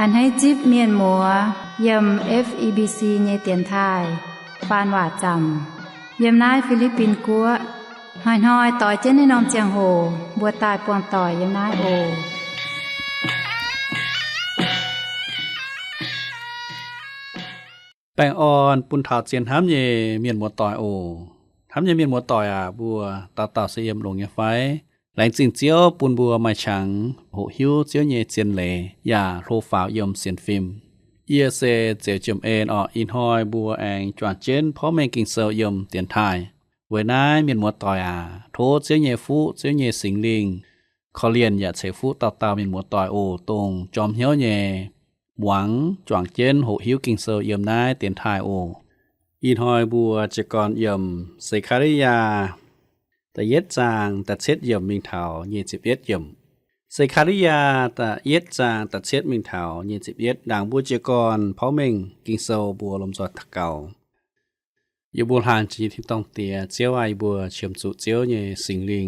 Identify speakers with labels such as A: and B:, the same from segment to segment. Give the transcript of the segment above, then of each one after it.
A: อันให้จิบเมียนหมัวยำ FEBC เยเตียนทายปานว่าจำยำนายฟิลิปปินกัวหอยต่อยเจนในนอมเจียงโหบัวตายปวงต่อยยำนายโอ
B: แป้งอ่อนปุ้นถาวเจียนห้ำเยเมียนหมัวต่อยโอห้ำเยเมียนหมัวต่อยบัวต่อเสียมลงเยไฟแหลงจิงเจียวปุนบัวไม่ฉังโหหิวเจียวเยเจียนเหลอย่าโรฝาวยมเสียนฟิล์มเยเซเจียวจมเอ็นออกอินหอยบัวแองจวนเจนเพราะแมงกิงเซลยมเตียนทายเวนายเมียนหมัวต่อยโทเจียวเยฟูเจียวเยสิงลิงเขาเรียนอย่าเฉฟูเต่าเมียนหมัวต่อยโอตรงจอมเหียวเยหวังจวงเจนโหหิวกิงเซลยมนายเตียนทายโออินหอยบัวจะกรยมเซคาริยาตะเย็ดจางตัดเช็ดเยี่ยมมิงเถา21เยี่ยมเซคาริยาตะเย็ดจางตัดเช็ดมิงเถา21ดังบูเจกรเพาเม่งกิงโซบัวลมจอดทะเก่าอยู่บนหางจีที่ต้องเตียเจียวไอบัวเชื่อมสุเจียวเยสิงลิง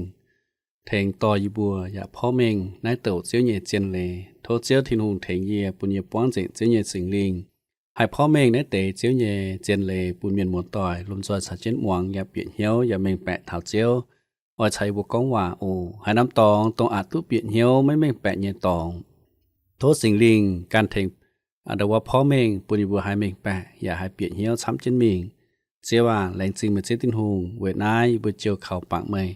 B: แทงต่ออยู่บัวอย่าเพาเม่งนายเต่าเจียวเยเจียนเลโทเจียวทินหุงแทงเยปุญญป้องเจเจียวเยสิงลิงให้พ่อเม่งนายเตเจียวเยเจียนเลปุญเมียนหมวนต่อยลมจอดสะเจ็ดหวงอย่าเปลี่ยนเหี้ยวอย่าเม่งแปะเถาเจียวว่าใช้บุกก้องว่าโอหายน้ำตองตรงอาจตุเปลี่ยนเหี่ยวไม่แม่งแปะเย็นตองโทษสิงลิงการเทงอาจว่าพ่อเม่งปุญบัวหายเม่งแปะอย่าให้เปลี่ยนเหี่ยวช้ำเจนมิงเสียว่าแหลงจริงเหมือนเจตินหงเวทนายบัวเจียวเข่าปากเมย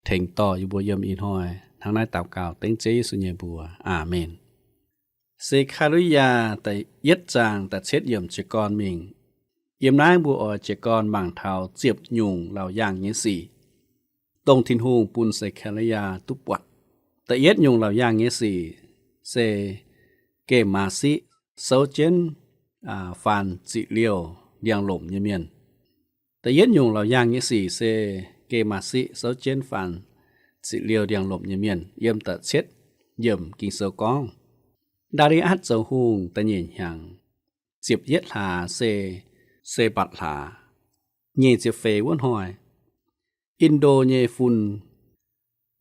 B: เทงต่ออยู่บัวยมอินหอยทางนายตาวกาวเต็งเจสุญญบัวอาเมนเซคาริยาแต่เย็ดจางแต่เช็ดเยี่ยมเจกรมิงเยี่ยมนายบัวอ่อเจกรบางเท้าเจียบยุงเหล่าย่างเงี้ยสี่ตรงทินหูปุนใส่แคลยาตุปวัดแต่เย็ดยุงเหล่าย่างเงี้ยสี่เซเกมาซิโซเจนฟานจิเลียวเดียงหล่มเยเมียนแต่เย็ดยุงเหล่าย่างเงี้ยสี่เซเกมาซิโซเจนฟานจิเลียวเดียงหล่มเยเมียนเยี่ยมตัดเช็ดเยี่ยมกิงเซกองดาริอัตเจ้าหูงตะเนียนยังเจียบเย็ดหาเซปัดหาเงียเจียเฟวนหอยอินโดเยฟุน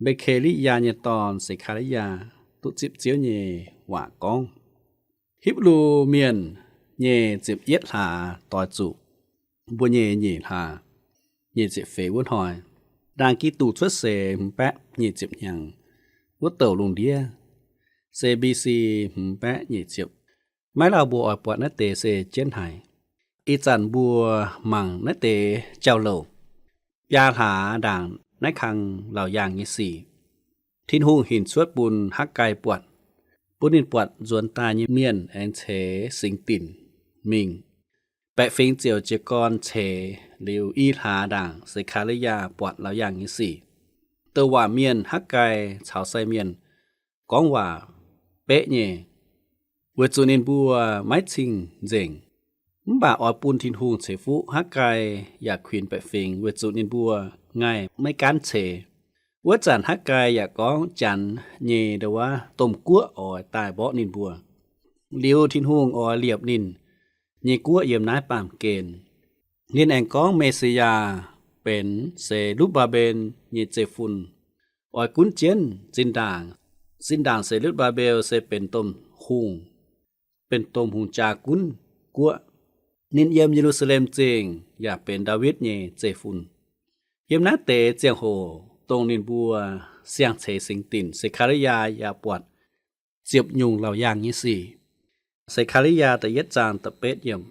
B: เบเคริยาเยตอนเสคาริยาตุจิบเจียวเยหว่ากองฮิบลูเมียนเยจิบเย็ดหาต่อจุบัวเยหาเยจิบเฟวนหอยดางกีตูทวดเสมแปะเยจิบยังวัดเต่าลุงเดียเซบีซีแปะเยจิบไม้ลาวบัวอ่อยปวดนัตเตเซเจนไห้อีจันบัวมังนัตเตเจ้าโลยาหาด่างในคังเหล่าอย่างยี่สี่ทินหูหินสวดบุญฮักไกปวดปุนินปวดจวนตาเมียนแอนเฉสิงตินมิงแปะฟิงเจียวเจกรเฉลิวอีหาด่างเสคาริยาปวดเหล่าอย่างยี่สี่เตว่าเมียนฮักไกชาวไซเมียนก้องว่าเป๊ะเย่เวจูนินบัวไม้ชิงเจงบ่าออปูนทินหูเฉฟุฮักไกอยากควินไปฟิงเวจุนินบัวง่ายไม่การเฉว่าจันฮักไกอยากก้องจันเยเดว่าต้มกัวออยตายเบาะนินบัวเลียวทินหูออยเลียบนินเยกัวเยี่ยมนายปามเกณฑ์นินแองก้องเมสยาเป็นเซลุบาเบนเยเจฟุนออยกุนเจนจินด่างเซลุบาเบลเซเป็นต้มหุงเป็นต้มหุงจากุนกัวนินเยี่ยมเยรูซาเล็มเจงอยากเป็นดาวิดเยเจฟุนเยี่ยมนาเตเจียงโหตรงนินบัวเสียงเฉสิงตินเซคาริยาอย่าปวดเจียบยุงเหล่าย่างยี่สี่เซคาริยาแต่เย็ดจางตะเป็ดเยี่ยม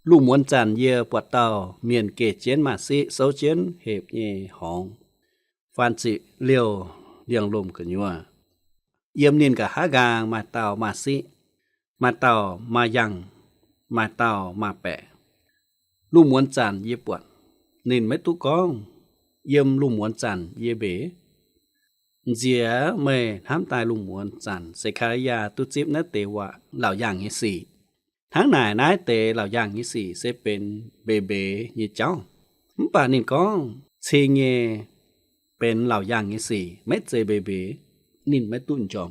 B: ลูกมวนจันเยปวดเต้าเมียนเกเจนมาซิโซเจนเห็บเยหองฟานจิเลียวเลียงลมกันยัวเยี่ยมนินกับฮากางมาเต้ามาซิมาเต้ามายังมาเต้ามาแปะลูกมวนจันเยปวดนินไม่ตุกองเยี่ยมลูกมวนจันเยเบเจียเมทำตายลูกมวนจันเสคาริยาตุจิบนัเตวะเหล่าอย่างยี่สี่ทั้งนายนายเตเหล่าอย่างยี่สี่เซเป็นเบเบยี่เจ้าป่านินกองเชเงเป็นเหล่าอย่างยี่สี่ไม่เจเบเบนินไม่ตุนจอม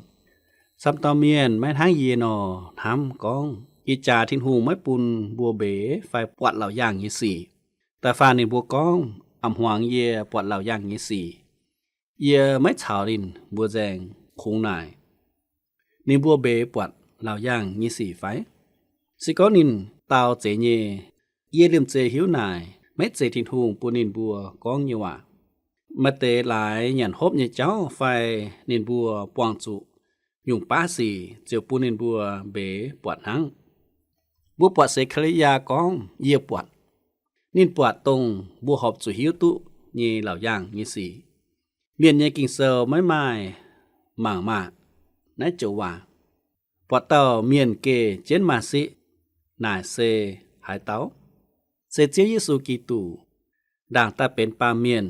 B: ซัมตอเมียนไม่ทั้งเยนอทำกองอีจาทินหูไม่ปุนบัวเบไฟปวดเหล่าอย่างยี่สี่แต่ฟานินบัวกองอำหวางเยปวดเหล่าอย่างยี่สี่เยไม่ฉาวลินบัวแจงคงนายนินบัวเบปวด ลาวย่าง24ไฟสิกอนินตาวเจเยเยลืมเจหิวนายไม่เจทินหุงปูนินบัวกองยวะมาเตหลายหยันฮบเยเจ้าไฟนินบัวปวงจุยุงป้าสีเจียวปูนินบัวเบปวดหังบัวปวดเสคริยากองเยียปวดนินปวดตรงบัวหอบจุหิวตุเยเหล่าย่าง24เมียนเยกิงเซลไม้ไม้หม่างมากนายโจว่าปวดเต้าเมียนเกเจนมาสินายเซหายเต้าเซเจียยิสุกีตูด่างตาเป็นปาเมียน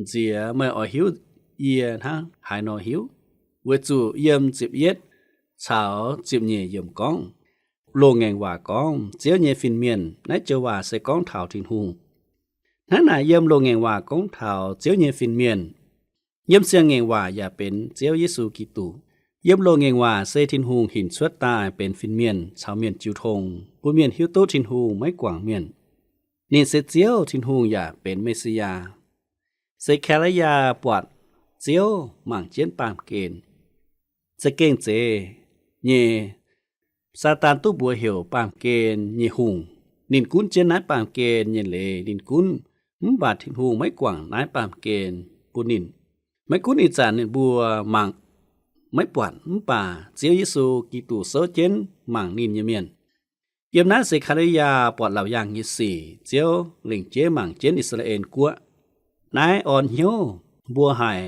B: เจียเมื่ออหิวเยียนะหายนอหิวเวจูเยี่ยมจิบเย็ดเฉาจิบเย่เยี่ยมกองโลงแงงว่ากองเจียวเย่ฟินเมียนนายโจว่าเซกองเท้าทินหุงนั่นน่ะเยี่ยมโลงแงงว่ากองเท้าเจียวเย่ฟินเมียนเยี่ยมเสียงเงงว่าอย่าเป็นเจียวยิสุกีตูเยี่ยมโลเงงว่าเซทินฮูงหินสวดตายเป็นฟินเมียนชาวเมียนจิวทงผู้เมียนฮิวโตทินฮูงไม่กว่างเมียนนี่เซเจียวทินฮูงอย่าเป็นเมสิยาเซแคลยาปวดเจียวหมั่งเจียนปามเกณฑ์เซเก่งเจเยซาตานตุบัวเหี่ยวปามเกณฑ์เยฮูงนินกุนเจียนนายปามเกณฑ์เยเลนินกุนบาดทินฮูงไม่กว่างนายปามเกณฑ์ปุนินไม่กุนอีจานนินบัวหมั่งไม่ปวดป่าเจียวยิสูกีตูโซเจนหมั่งนินเยเมียนเยี่ยมนั้นเสคาริยาปวดเหล่าย่าง24เจียวหลิงเจหมั่งเจนอิสราเอลกัวนายอ่อนเหียวบัวหาย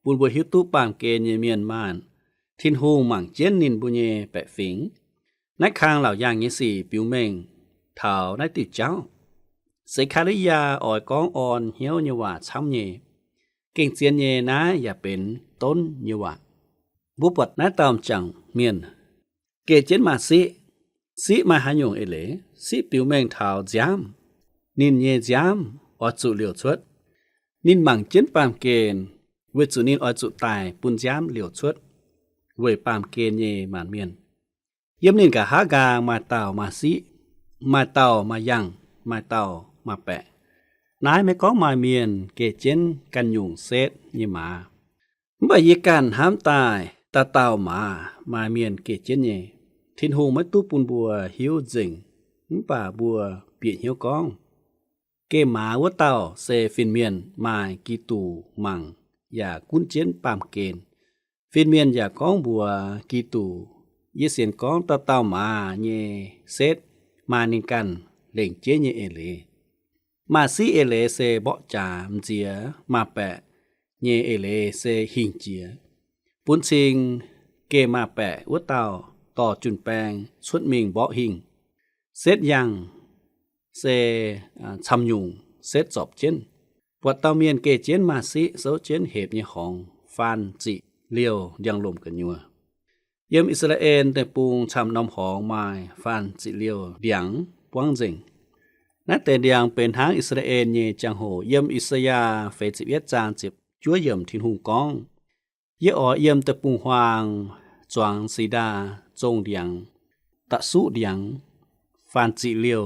B: ปุนบัวหิวตุปามเกนเยเมียนมานทินฮูหมั่งเจนนินบุเยแปะฝิงนายคางเหล่าย่าง24ปิวเมงเท้านายติดเจ้าเสคาริยาอ่อยกองอ่อนเหียวเยว่าช้ำเยเก่งเจียนเยนะอย่าเป็นต้นเยวะบุปผน้าตอมจังเมียนเกเจนมาสิมาหาหยงเอเลสิปิวแมงเท้าจามนินเยจามออจุเหลียวชดนินหมั่งเจนปามเกนเวจุนินออจุตายปุนจามเหลียวชดเวปามเกนเยมานเมียนเยี่ยมนินกะหากามาเต่ามาสิมาเต่ามายังมาเต่ามาแปะนายไม่ก้องมาเมียนเกเจนกันยุงเซตยี่มาเมื่อยีการห้ามตายตาเต่ามาเมียนเกเจนเยทินหูไม่ตู้ปุนบัวหิวจิงป่าบัวเปียหิวกองเกหมาวัวเต่าเซฟินเมียนมากีตูมังอย่ากุ้นเจนปามเกนฟินเมียนอย่ากองบัวกีตูยี่เสียนกองตาเต่ามาเยเซตมานิกันเล่งเจเยเอเลมาซีเอเลเซเบาะจามเจียมาแปะเยเอเลเซหิงเจียปุนซิงเกมาแปะวัวเต่าต่อจุนแปงชุดมิงเบาะหิงเซตยังเซชำยุงเซตจอบเจนปวดเต่าเมียนเกเจนมาซีโซเจนเหบเยของฟานจิเลียวยังลมกันยัวเยี่ยมอิสราเอลแต่ปุงชำนำหองไม้ฟานจิเลียวเดียงปวงเจิงนักแต่เดียงเป็นทางอิสราเอลเยจังโหเยี่ยมอิสยาเฟจิเวียจางจิบจั่วเยี่ยมทินหุงกองเยอเยี่ยมแต่ปุงหวางจวงสีดาจงเดียงตะสุเดียงฟานจิเลียว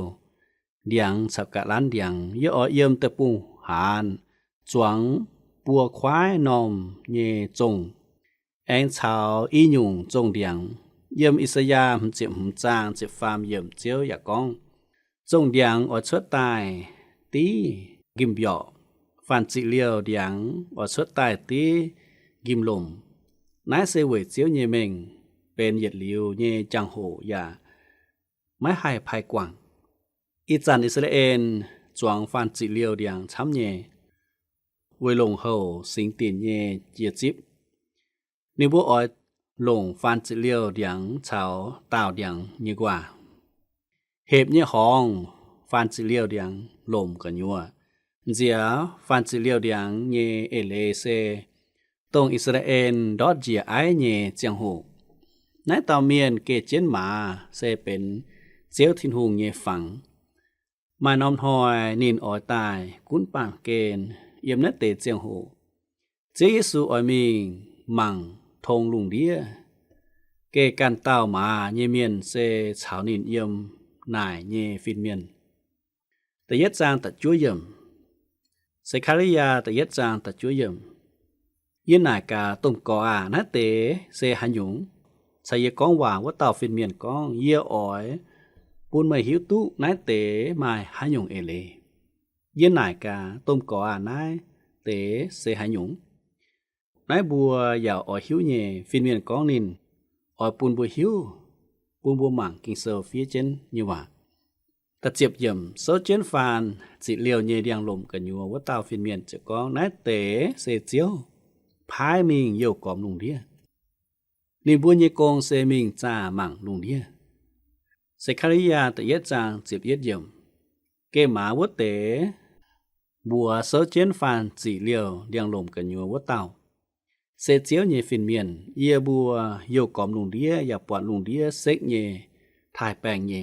B: เดียงสักกะล้านเดียงเยอเยี่ยมแต่ปุงหานจวงปัวควายนอมเยจงแองชาวอีหยุ่งจงเดียงเยี่ยมอิสยาเจ็บหุ่มจางเจ็บฟามเยี่ยมเจียวอยากกองจงเดียงอดชดตายตีกิมเบียวฟันจิเลียวเดียงอดชดตายตีกิมลมนายเสวยเจียวเยเมงเป็นเหยียดเหลียวเยจังโหยาไม่ให้ภายกว่างอีจันอิสราเอลจวงฟันจิเลียวเดียงช้ำเยเวลงเฮาสิงตินเยเจียจิบนิบัวออยลงฟันจิเลียวเดียงเฉาตาวเดียงยี่กว่าเหบเนี่ยห้องฟานจิเลียวเดียงลมกันยัวเจียฟานจิเลียวเดียงเยเอเลเซตรงอิสราเอลดอดเจียไอเยเจียงหูนายตาเมียนเกเจนมาเซเป็นเจียวทินหุงเยฝังมานอมทอยนินออยตายกุ้นปางเกนเยี่ยมนัดเตเจียงหูเจยิสูออยมิงมังทงลุงเดียเกกันเต้ามาเยเมียนเซชาวนินเยี่ยมนายเยฟินเมียนแต่ยัดจางตัดจั่วเยี่ยมเซคาริยาแต่ยัดจางตัดจั่วเยี่ยมยินนายกาตุ่มกออานาเตเซหันยุงช ใส่เยกองว่าว่าเต่าฟินเมียนกองเยี่ยอ้อยปูนไม่หิวตุนายเตมายหายงเอเลเยี่ยนายกาต้มก่อนายเตเสหายงนายบัวอย่าอ้อยหิวเย่ฟินเมียนกองนินอ้อยปูนบัวหิวปูนบัวหมั่งกิงเซอร์ฟีเจนยี่ว่าตะเจียบย่ำโซเจนฟานสิเลียวเยเดียงลมกันอยู่ว่าเต่าฟินเมียนจะกองนายเตเสเจียวพายมิงเยี่ยวกอมลุงเดียนี่บัวเยกงเซมิงจ้ามั่งลุงเดียเสคาริยาตะเยจางจีบเย็ดย่ำเกหมาวัดเตบัวโซเจนฟานสิเลียวเดียงลมกันอยู่ว่าเต่าเสเจียวเยฟินเมียนเยี่ยบัวเยี่ยวกอมลุงเดียอย่าปวดลุงเดียเซ็กเยทายแปงเย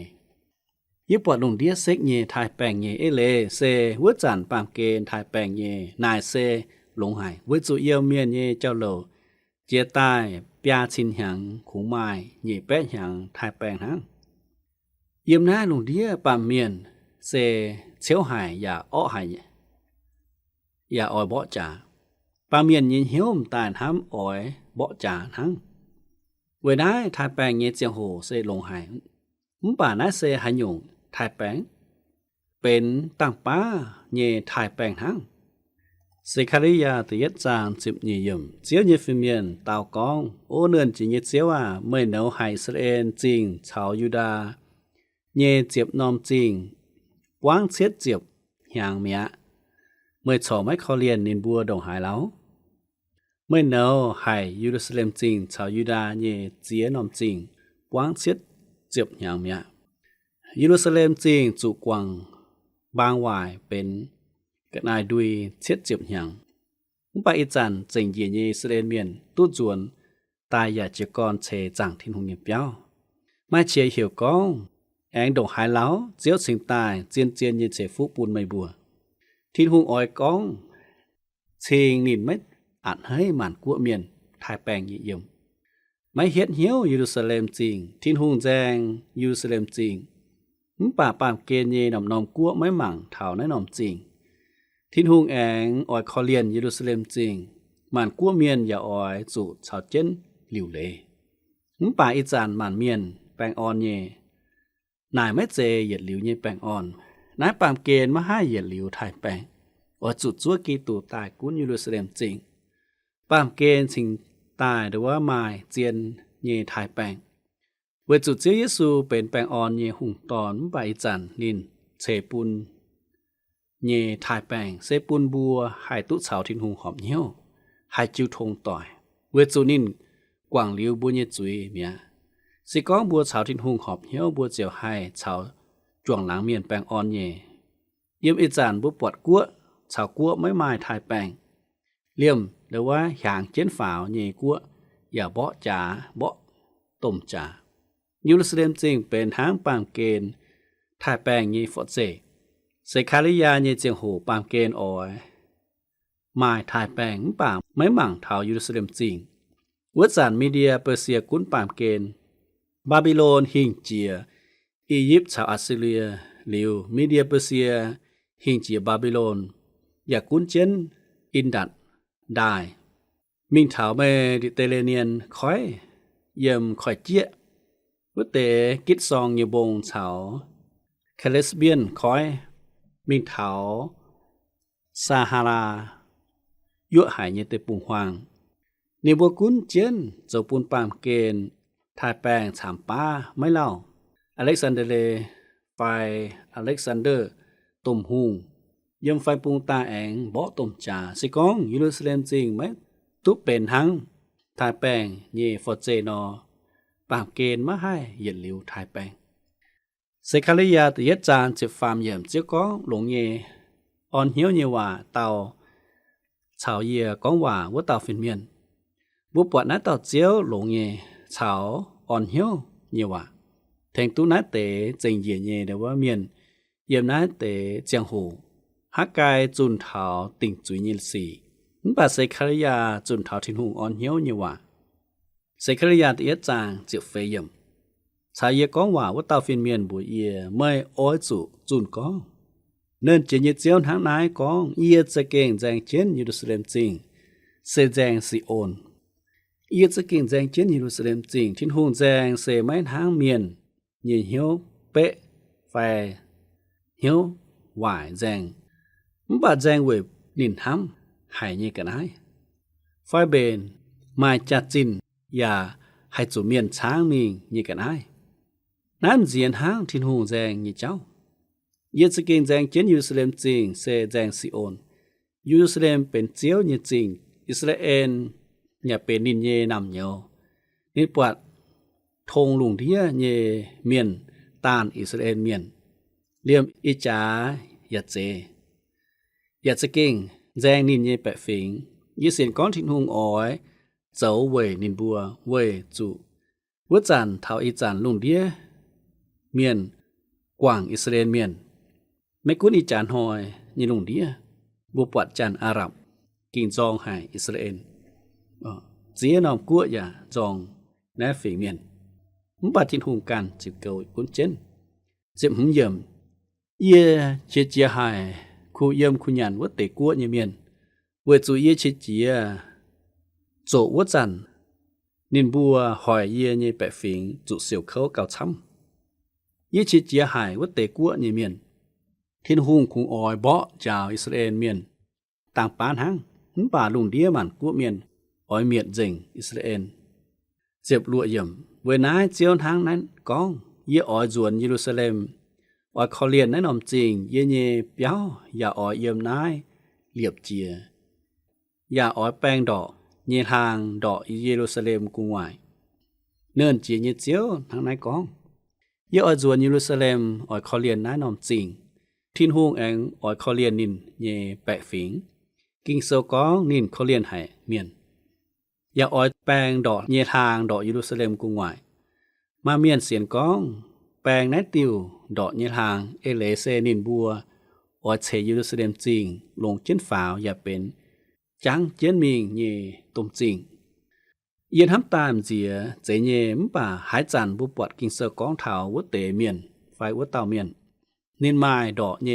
B: ยี่ปวดลุงเดียเซ็กเยทายแปงเยเอเลเซวัดจันปามเกนทายแปงเยนายเซหลงหายวัดจุเยี่ยวเมียนเยเจ้าโลเจียใต้ปยาชินหังขุไม้เยแปะหังทายแปงหังเยี่ยมหน้าลุงเดียปามเมียนเซเชียวหายอย่าอ้อหายอย่าอ้อยเบาะจ่าปามเมียนยินเหี้ยวมตานห้ำอ้อยเบาะจ่าหังเวได้ทายแปงเยเจียงโหเซหลงหายป่านาเซหายงทายแปงเป็นตั้งป้าเยทายแปงหังเสคาริยาตะเย็ดจางจิบเยยมเจียวเยฟิเมียนตาวกองโอเนินจิเยเจียวว่าเมื่อเหนาไฮสเรนจริงชาวยูดาเยเจ็บนอมจริงวางเช็ดเจ็บหางเมียเมื่อชอไม่เขาเรียนนินบัวดงหายแล้วเมื่อเหนาไฮยูรูซาเล็มจริงชาวยูดาเยเจียนอมจริงวางเช็ดเจ็บหางเมียยูรูซาเล็มจริงจุกวังบางวายเป็นกนายดุยเช็ดเจ็บหยังไปอีจันเจิงเยียเยสเรนเมียนตู้จวนตายอย่าเจกอนเชจังทิ้งหงเงียบเปียวไม่เชียเหี่ยวกองแองดงหายเล้าเจียวสิงตายเจียนเย็นเสฟุปูนไม่บัวทิ้งหงอ้อยกองเชิงนินไม่อัดให้หมันกัวเมียนทายแปงเยี่ยมไม่เฮ็ดเหี้ยวเยรูซาเล็มจริงทิ้งหงแจงเยรูซาเล็มจริงป่าปามเกณฑ์เยนำนอมกัวไม่หมั่งเท่าแน่นอมจริงทิ้นหุงแองออยคอเลียนเยรูซาเล็มจริงมันกั้วเมียนอย่าออยจูดชาวเจนหลิวเลป่าอีจานมันเมียนแปงออนเยนายไม่เจเหยียดหลิวเยแปงออนนายปามเกณฑ์มาให้เหยียดหลิวถ่ายแปงออยจุดจั่วกีตูตายกุ้นเยรูซาเล็มจริงปามเกณฑ์สิงตายหรือว่าไม้เจียนเยถ่ายแปงเวจุดเจียเยซูเป็นแปงออนเยหุงตอนป่าอีจันลินเชปุนเยทายแปงเซปุนบัวหายตุเสาทิ้นหุงหอมเหี้ยวหายจิวทงต่อยเวจูนินกว่างลิวบัวเยจุยเมียสิก้องบัวเสาทิ้นหุงหอมเหี้ยวบัวเจียวให้เสาจวงหลังเมียนแปงออนเยเยี่ยมอีจานบัวปวดกัวเสากัวไม่ไม้ทายแปงเลี่ยมหรือว่าหางเจนฝาวเยกัวอย่าเบาะจ่าเบาะต้มจ่าเยรูซาเล็มจริงเป็นทางปามเกณฑ์ทายแปงเยฟอดเซเสคาริยาเยเจียงโหปามเกณฑ์ออยหมายถ่ายแปงป่าไม่หมั่งเท่าเยรูซาเล็มจริงวัดสานมีเดียเปอร์เซียกุ้นปามเกณฑ์บาบิโลนหิงเจียอียิปต์ชาวอัสซีเรียลิวมีเดียเปอร์เซียหิงเจียบาบิโลนอยากกุ้นเจนอินดัดได้มิงเท่าเมดิเตเรเนียนคอยเยี่ยมคอยเจี๊ยวัดเตกิดซองอยู่บงเฉาแคเลสเบียนคอยมิงเถาซาฮารายั่วหายเยเตปุงหวางในบัวกุ้นเจียนเจ้าปูนปามเกณฑ์ทายแปงฉามป้าไม่เล่าอเล็กซานเดเลไฟอเล็กซานเดอร์ตุ่มหุงยมไฟปุงตาแองเบาะตุ่มจ่าสิกองเยรูซาเล็มจริงไหมตุบเป็นหังทายแปงเยฟอเจนอปามเกณฑ์มาให้เหยียดหลิวทายแปงเสคาริยาตะเย็ดจานเจ็บฟาร์มเยี่ยมเจ้าก้องหลงเยออนเหี้ยวเยว่าเตาชาวเยก้องว่าว่าเตาฟินเมียนบุปผานัดเตาเจียวหลงเยชาวออนเหี้ยวเยว่าแทงตู้นัดเตะเจิงเยียเยเดว่าเมียนเยี่ยมนัดเตะเจียงหูฮักกายจุนเถาติ่งจุยยินสีป่าเสคาริยาจุนเถาทิ้งหูออนเหี้ยวเยว่าเสคาริยาตะเย็ดจางเจียวเฟยมชายเยก้องว่าว่าเตาฟินเมียนบัวเอียไม่อ้อยจุนก้องเนินเจียนเจียวทางนายก้องเอียจะเก่งแจงเจนเยรูซาเล็มจริงเซแจงซีโอน อีจะกิงแจงเจนเยรูซาเล็มจริงทิ้นหูแจงเสไม้ทางเมียนเยี่ยเหียวเป๊ะไฟเหียวหวายแจงมบาแจงเวบนินทำหายเยกันให้ไฟเบนมาจัดจินอย่าให้จุเมียนช้างมิงเยกันให้น้ำเจียนหางทิ้นหูแจงเยเจ้าเยจะกิงแจงเจนเยรูซาเล็มจริงเสแจงซิโอนเยรูซาเล็มเป็นเจียวเยจริงอิสราเอลอย่าเป็นนินเยนำเยนิปวัดทงลุงเทียเยเมียนตานอิสราเอลเมียนเลียมอิจายัดเจยัดสกิงแจงนินเยแปะฟิงยี่เสียนก้อนทิ้งหงอ้อยเจ้าเวยนินบัวเวยจุวัจันเท่าอีจันลุงเทียเมียนกว่างอิสราเอลเมียนไม่กุนอีจานหอยยี่ลุงเทียบัวปวัดจันอาหรับกินจองหายอิสราเอลเจียนอมกัวอย่าจองแน่ฝีเมียนมุบาทินหุงกันจิบเกยกุนเจนจิบหุ่มเยี่ยมเย่เจียเจียหายคูเยี่ยมคุยันวัดเตกัวเยเมียนเวจูเย่เจียเจียโจวัดจันนินบัวหอยเย่เยแปะฟิงจุเสียวเขาเก่าช้ำเย่เจียเจียหายวัดเตกัวเยเมียนทินหุงคุงออยเบาะจาวอิสราเอลเมียนต่างปานหังหุ่นป่าลุงเดียมันกัวเมียนอ้อยเมียดเจงอิสราเอลเจ็บลัวย่ำเวนายเจียวทางนั้นกองเย่อ้อยจวนเยรูซาเล็มอ้อยเขาเลียนแนะนำจริงเย่เย่เปียวอย่าอ้อยเยี่ยมนายเลียบเจียอย่าอ้อยแป้งดอกเย่ทางดอกเยรูซาเล็มกุงไหวเนินเจียเย่เจียวทางนั้นกองเย่อ้อยจวนเยรูซาเล็มอ้อยเขาเลียนแนะนำจริงทิ้นหูงเองอ้อยเขาเลียนนินเย่แปะฝิงกิงเซลกองนินเขาเลียนให้เมียนอย่าอ้อยแปลงดอกเยทางดอกเยรูซาเล็มกุงไหวมาเมียนเสียนก้องแปลงไนติวดอกเยทางเอเลเซนินบัวอ้อยเชเยรูซาเล็มจริงลงเจนฝาวอย่าเป็นจังเจนมิงเยตุมจริงเย็นห้ำตามเจียเจเยมป่าหายจันบุปวดกิงเซอก้องเถาวัดเตเมียนไฟวัดเต่าเมียนนินไม้ดอกเย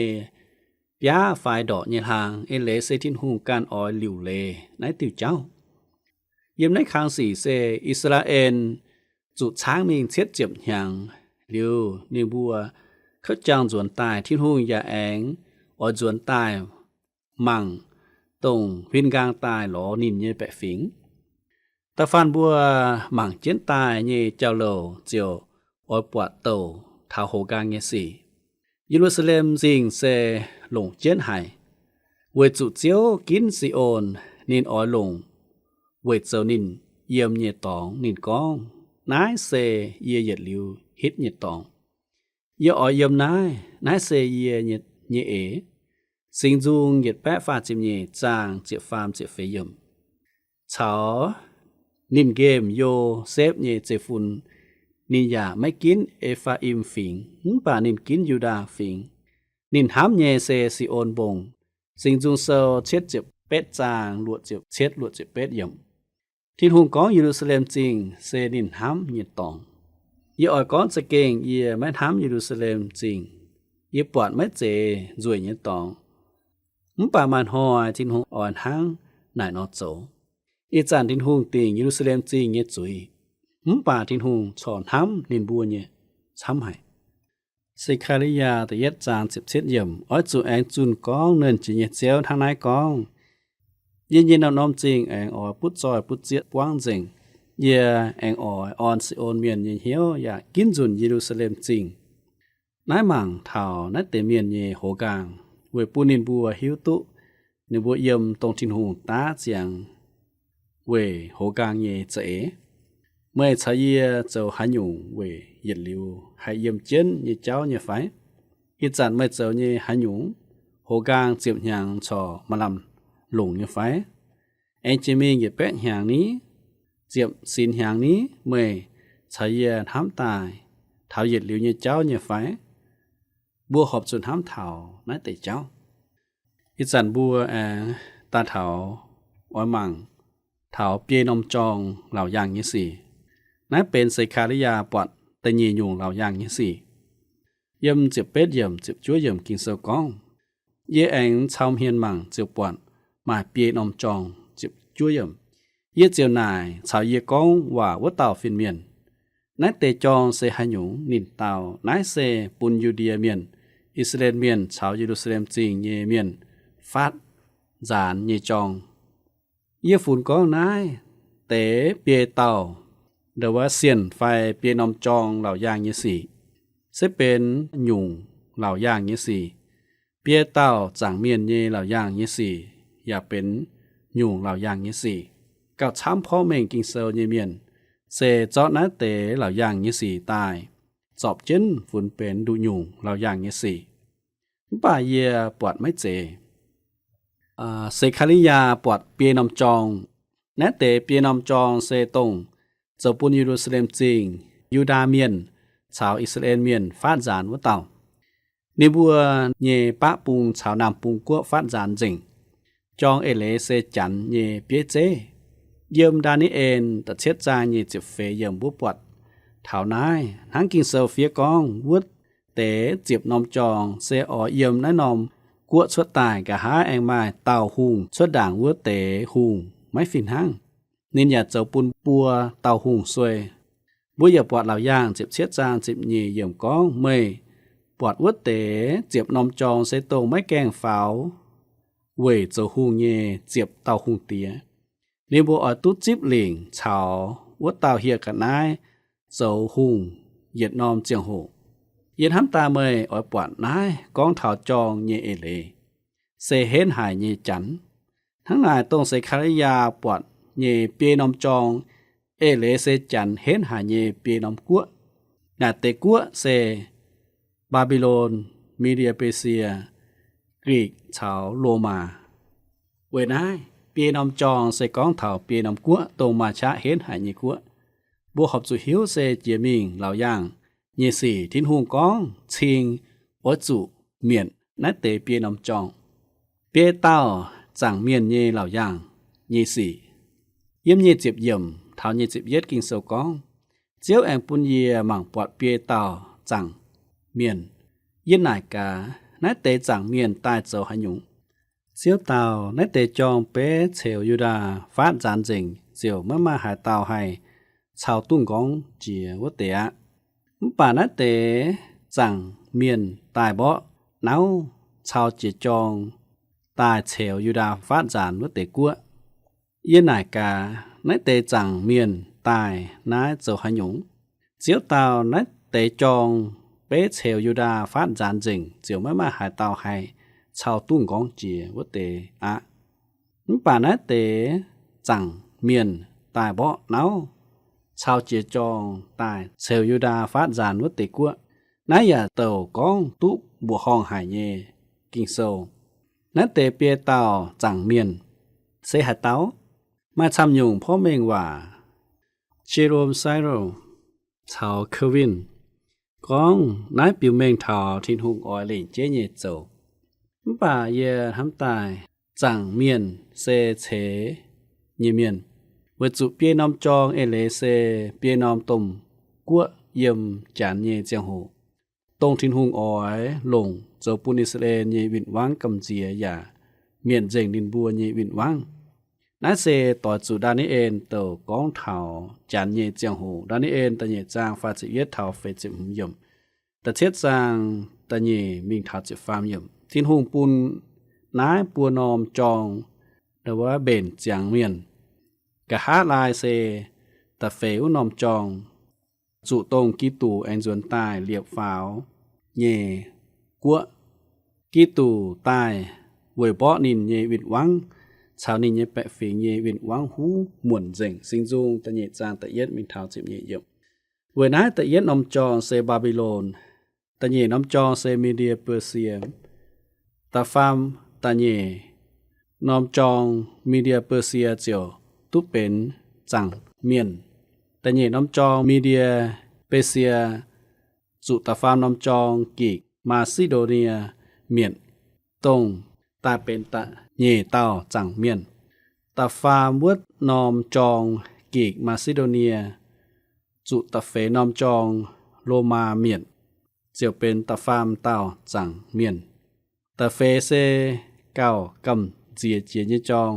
B: ยาไฟดอกเยทางเอเลเซทินหูการอ้อยหลิวเลไนติวเจ้าเยี่ยมในคางสี่เซอิสราเอลจุดช้างมิงเช็ดเจ็บหยังเลียวนิบัวเขาจางจวนตายที่หูยาแองอจวนตายมังตรงพินกลางตายหลอนินเยแปะฝิงตะฟันบัวมังเจนตายเยเจ้าโลเจียวอปวดโตทาวโหกางเยสี่เยรูซาเล็มสิงเซหลงเจนหายเวจุเจียวกินซิโอนนินออยหลงเวทเซนินเยี่ยมเยตองนินกองนายเซเยเยดลิวฮิตเยตองเยออยเยี่ยมนายเซเยเยเอสิงจุงเยดแปะฟาจิมเยจางเจียฟามเจียเฟยมเฉานินเกมโยเซฟเยเจฟุนนินยาไม่กินเอฟาอิมฟิงป่านินกินยูดาฟิงนินหามเยเซซิโอนบงสิงจุงเซลเช็ดเจ็บเป็ดจางลวดเจ็บเช็ดลวดเจ็บเป็ดยมที่หุงก้องเยรูซาเล็มจริงเซนินห้ำเยตองเยออยก้อนสเกงเยไม่ห้ำเยรูซาเล็มจริงเยปวดไม่เจรวยเยตองมุป่ามันหอยทิ้งหุงอ่อนห้างนายนอโจอีจานทิ้งหุงติงเยรูซาเล็มจริงเยจุยมุป่าทิ้งหุงฉอนห้ำนินบัวเยช้ำให้สิคาริยาแต่เย็ดจาน10เช็ดเยี่ยมอ้อยจูแองจุนก้องเนินจีเยเจียวทางนายก้องยินน้อมจริงแองออยปุดจอยปุดเจียกว้างจริงเยแองออยออนสิโอนเมียนยินเหียวอยากกินจุนเยรูซาเล็มจริงนายหมั่งเท่านายเตเมียนเยโหกางเวปูนินบัวหิวตุนิบัวเยี่ยมตรงทินหูตาเจียงเวโหกางเยเจเมื่อชายเยเจ้าหันยุงเวเย็ดลิวให้เยี่ยมเจนเยเจ้าเยไฟอีจันเมื่อเจ้าเยหันยุงโหกางเจียบหยังชอมาลำหลงnhư phải anh chỉ mình cái bé hàng ní diệp xin hàng ní mày thấy thám tài thảo diệt liệu như cháu như phải bua họp chuẩn thám thảo nói tới cháu ít dần bua ta thảo oai măng thảo bia nông tròn lào giang như gì nói bên xây khá lý ya bọn tay nhì nhung lào giang như gì yếm diệp bết yếm diệp chúa yếm kinh sâu con ye anh chào hiền măng diệp bọn mà bia nông tròn diệp chúa yếm เยเจียวนายชาวเยกองว่าวัดเต่าฟินเมียนนายเตจองเซหยุงนินเต่านายเซปุนยูเดียเมียนอิสราเอลเมียนชาวเยรูซาเล็มจริงเยเมียนฟาดจานเยจองเยฝุ่นกองนายเตเปียเต่าเดว่าเซียนไฟเปียนอมจองเหล่าย่างเยสี่เซเป็นหยุ่งเหล่าย่างเยสี่เปียเต่าจังเมียนเยเหล่าย่างเยสี่อย่าเป็นหยุ่งเหล่าย่างเยสี่กับช้ำพ่อเมงกิงเซลเยเมียนเซจอนาเตเหล่าย่างเยสี่ตายจอบเจนฝุ่นเป็นดูหยุ่งเหล่าย่างเยสี่ป่าเยปวดไม่เจเซคาริยาปวดเปียนอมจองนาเตเปียนอมจองเซตงเจ้าปุนเยรูซาเล็มจริงยูดาเมียนชาวอิสราเอลเมียนฟาดจานวัดเต่าในบัวเยปะปุงชาวนำปุงกัวฟาดจานจริงจองเอเลเซจันเยเปียเจเยิมดานิเอ็นตัดเช็ดจางเยจิบเฟเยิมบุปวดเท่านายทั้งกิงเซลเฟียกองวุดเต๋จีบนอมจองเซอเยิมน้านอมกัวชดตายกะหาแองไม้เต่าหุงชดด่างวุดเต๋หุงไม่ฟินห้างนินยาเจ้าปุนปัวเต่าหุงซวยบุยปวดเหล่าย่างจีบเช็ดจางจีบเยเยิมกองเมยปวดวุดเต๋จีบนอมจองเซตงไม่แกงฝาวเว่ยเจ้าหุงเยจีบเต่าหุงเตียนี่บัวอตุจิบหลิงชาววัดเต่าเฮียกันนายเจ้าหุงเหยียดนอมเจียงโหเย็นห้ำตาเมยอ้อยปวดนายกองเถาจองเยเอเลเซเฮนหายเยจันทั้งนายต้องเซคาริยาปวดเยเปียนอมจองเอเลเซจันเฮนหายเยเปียนอมกัวนาเตกัวเซบาบิโลนมีเดียเปเซียกรีกชาวโรมาเวนายเปียนอมจองเซกองเถาเปียนอมกัวตรงมาชะเฮนหายเยกัวบัวขอบสุหิวเซเจียมิงเหล่าย่างเยสี่ทิ้นหุงกองชิงอจุเมียนนัดเตเปียนอมจองเปียเต้าจังเมียนเยเหล่าย่างเยสี่เยี่ยมเยเจ็บเยี่ยมเท้าเยเจ็บเย็ดกิงเซลกองเจียวแองปุนเยหมั่งปอดเปียเต้าจังเมียนเย็นนายกานัดเตจังเมียนใต้เจ้าหยุงเจียวเต้านัดเตจองเปเฉวยูดาฟาดจานเจิงเจียวมาหายเต้าให้ชาวตุ้งกองเจียวเตะป่านัดเตจังเมียนตายบ่เนาชาวเจจองตายเฉวยูดาฟาดจานวเตกัวเย็นนายกานัดเตจังเมียนตายนายเจ้าหยุงเจียวเต้านัดเตจองเปเฉวยูดาฟาดจานเจิงเจียวมาหายเต้าให้ชาวตุ้งกองเจียวเตะป่านัดเตจังเมียนตายบ่เนาชาวเจียจองตายเซลยูดาฟาดจานวัดเตกัวนายอย่าเต่ากองตุบัวห้องหายเยกิงโซนัดเตเปียเต่าจังเมียนเซหัดเต้ามาทำยุงพ่อเมงว่าเจโรมไซโรชาวเควินกองนายปิวเมงทาวทิ้นหุงออยลินเจเยโจป่าเยทำตายจังเมียนเซเฉเยเมียนวัจุเปียนอมจองเอเลเซเปียนอมตุ่มกัวเยี่ยมจานเยเจียงโหตรงทิ้นหุงออยลงเจ้าปุนิสเลเยวินวังกำเจียอย่าเมียนเจงดินบัวเยวินวังนาเซต่อจุดานิเอ็นเตากองเถาจานเยเจียงโหดานิเอ็นตะเยจางฟาจิเยเถาเฟจิมยมตะเช็ดจางตะเยมิงเถาจิฟามยมทิ้นหุงปุนนายปัวนอมจองหรือว่าเบนเจียงเมียนกะหาลายเซตะเฟวนอมจองจุตงกีตูแอนจวนใต้เรียบฝาวเยกัวกีตูใต้เวยป้อนินเยวินวังชาวนินเยแปะฝีเยวินวังหูหมุนเจงสิงจุงตะเยจางตะเย็ดมินเท้าจิบเยเยบเวยนายตะเย็ดนอมจองเซบาบิโลนตะเยนอมจองเซมีเดียเปอร์เซียตะฟามตะเยนอมจองมีเดียเปอร์เซียเจียวตุเป็นจังเมียนแต่เย่น้ำจองมีเดียเปเซียจุตาฟามน้ำจองกีกมาซิโดเนียเมียนตรงตาเป็นตะเย่เต้าจังเมียนตาฟามวดนอมจองกีกมาซิโดเนียจุตาเฟนอมจองโรมาเมียนเจียวเป็นตาฟามเต้าจังเมียนตาเฟเซเก้ากำเจียเจียเยจอง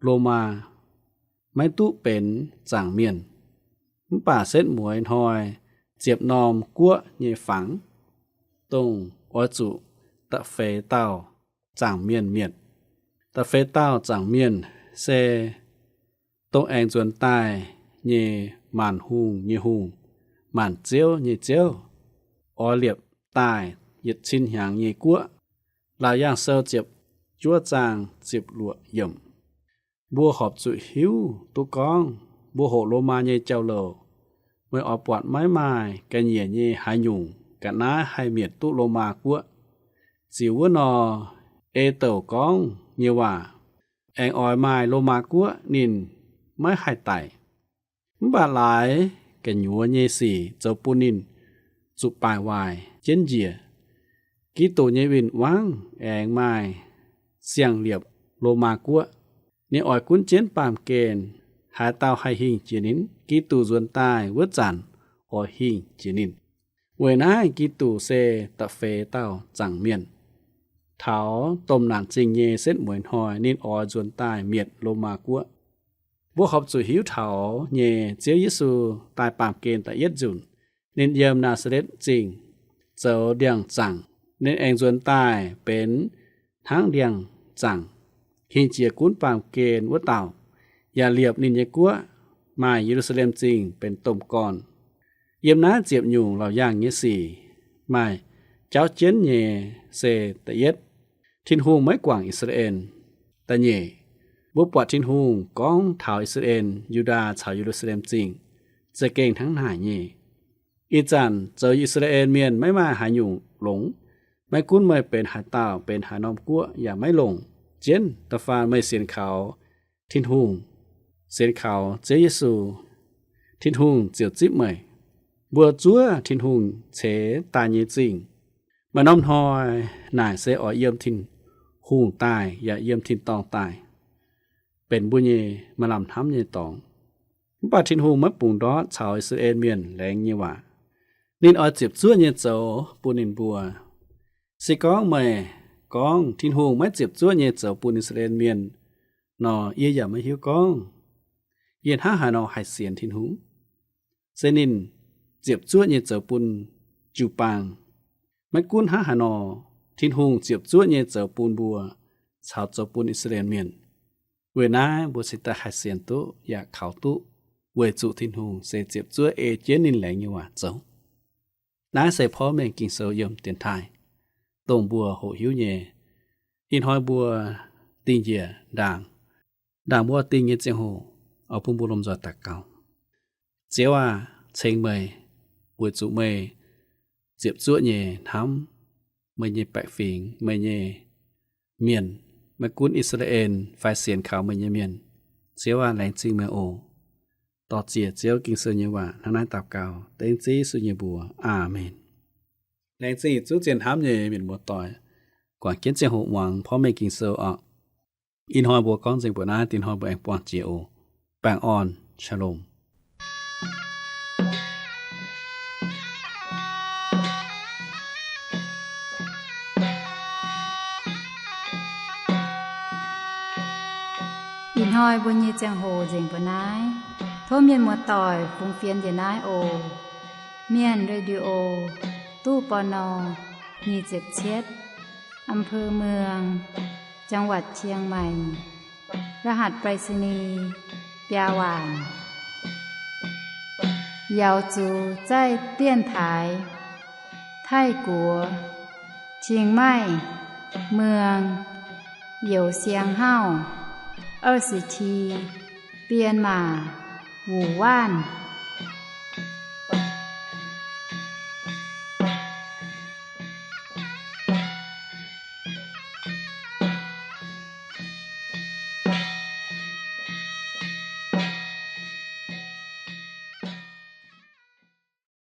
B: โรมา ไม่ตุเป็นจางเมียนป่าเส้นหมวยหอยเจียบนอมกัวเยฝังตรงออจุตะเฟเต้าจางเมียนเมียดตะเฟเต้าจางเมียนเซตรงแองจวนใต้เยหมานหุงเยหุงหมานเจียวเยเจียวออเลียบใต้ยึดชินหางเยกัวลายย่างเซลเจ็บจั่วจางจิบหลวย่มบัวขอบจุหิวตุกองบัวโหโลมาเยเจ้าโลเมื่อออกปวดไม้ไม้กันเหยียเยหายยุงกันน้าให้เมียดตุโลมากัวจิววนอเอเต่ากองเยว่าแองออยไม้โลมากัวนินไม่ให้ไตบาดหลายกันยัวเยสี่เจ้าปูนินจุปายวายเจนเจียกีโตเยวินวังแองไม้เสียงเรียบโลมากัวนี่ออยกุนเจนปามเกณฑ์หาเต้าให้หิงเจนินกีตูจวนตายเวจันออยหิงเจนินเวนายกีตูเซตะเฟเต้าจังเมียนเถาต้มนานจริงเยเส้นหมวยหอยนินออยจวนตายเมียดโลมากัวบัวขอบจุหิวเถาเยเจียวยิสูตายปามเกณฑ์แต่เย็ดจุนนินเยิมนาเสด็จจริงเจ้าเดียงจังนินเองจวนตายเป็นทั้งเดียงจังหินเจียกุนปามเกณฑ์ว่าเต่าอย่าเรียบนินเยกัวมาเยรูซาเล็มจริงเป็นต้มก่อนเยี่ยมน้าเจียบยุงเหล่าย่างเยสี่ไม่เจ้าเจนเยเซตะเย็ดทินหูไม้กว่างอิสราเอลตะเยบุปผาทินหูก้องเถาอิสราเอลยูดาชาวเยรูซาเล็มจริงจะเก่งทั้งหายเยอีจันเจออิสราเอลเมียนไม่มาหายุงหลงไม่กุ้นไม่เป็นหาเต่าเป็นหานอมกัวอย่าไม่ลงเจนตะฟานไม่เสียนเขาทินหูเสียนเขาเจเยซูทินหูเจียวจิบไม่บัวจัวทินหูเฉตาเยจริงมาน้อมทอยนายเสอเยี่ยมทินหูตายอย่าเยี่ยมทินตองตายเป็นบุญเยมาลำทำเยตองป่าทินหูมัดปุ่งดอชาวอิสราเอลเมียนแรงเยว่านินออยเจ็บจัวเยโจปูนินบัวสิก้องไม่ก้องทินหูไม่เจ็บจัวเยโจปูนิอิสราเอลเมียนนอเอียอย่าไม่หิวก้องเย็นห้าหานอหายเสียนทินหูเซนินเจ็บจัวเยโจปุนจูปางไม่กุ้นห้าหานอทินหูเจ็บจัวเยโจปูนบัวชาวโจปูนอิสราเอลเมียนเวนาบุสิตาหายเสียนตุอยากเขาตุเวจุทินหูเสเจ็บจัวเอเจนินแหลงอยู่ว่าเจ้าน้าใส่พ่อแม่กินเสยมเตียนไทยตรงบัวโหหิวเยอินหอยบัวติงเยด่างบัวติงเยเจียงโหเอาพุ่มบุลมจอตักเก่าเจ้าว่าเชงเมยอวยจุเมยเจ็บจั่วเยทำเมยเยแปะฟิงเมยเยเมียนมากุนอิสราเอลไฟเสียนขาวเมยเยเมียนเจ้าว่าแรงจริงเมโอต่อเจียเจ้ากินเสยว่าทางนั้นตับเก่าเต็งจีสุญญบัวอาเมนแรงจีจุเจียนทำเยเมียนบัวต่อยกว่าเกียนเจียหหวังพ่อไม่กินเสออกอินหอยบัวก้องเจียงบัวหน้าตินหอยบัวแองปวงเจียโอแปงอ่อนชะลม
A: อินหอยบุญเยเจียงโหเจียงปนายโทเมียนมัวต่อยฟุงเฟียนเยนายโอเมียนเรดิโอตู้ปนมีเจ็บเช็ดอำเภอเมืองจังหวัดเชียงใหม่รหัสไปรษณีย์ปยาหวานยาวจูใจเตี้ยนถ่ายไทกัวเชียงใหม่เมืองเหยวเสียงเฮ้า20ทีเปลี่ยนมาหูว่าน